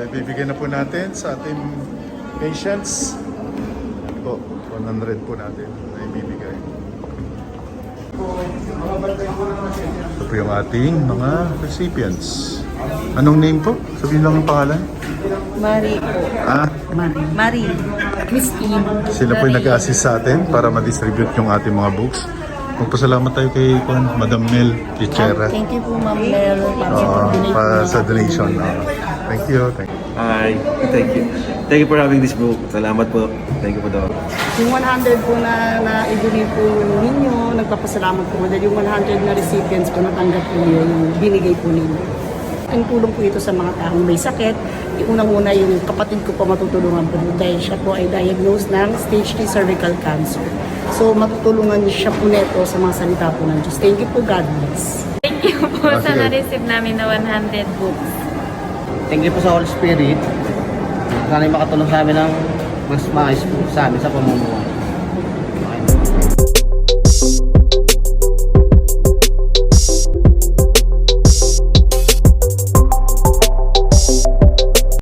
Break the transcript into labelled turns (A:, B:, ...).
A: ibibigay na po natin sa ating patients. Po, 100 po natin na ibibigay. Ito po yung ating mga recipients. Anong name po? Sabihin lang yung pangalan.
B: Marie po. Marie. Miss Eve.
A: Sila po yung nag-assist sa atin para ma-distribute yung ating mga books. Magpasalamat tayo kay Madam Mel Tichera.
B: Thank you po, Ma'am Mel.
A: Para sa donation. Thank you.
C: Hi, thank you. Thank you for having this book. Salamat po. Thank you po daw.
B: Yung 100 po na ibigay po ninyo, nagpapasalamat po. Dahil yung 100 na recipients po natanggap po yung binigay po ninyo. Ang tulong po ito sa mga taong may sakit. Unang-una yung kapatid ko po matutulungan po dahil siya po ay diagnosed ng stage 3 cervical cancer. So matutulungan siya po neto sa mga salita po ng Diyos. Thank you po, God bless.
D: Thank you po sa na-receive namin na 100 books.
E: Thank you po sa Holy Spirit. Sana makatulong sa amin ng mas maayos po sa amin sa pamumuhay.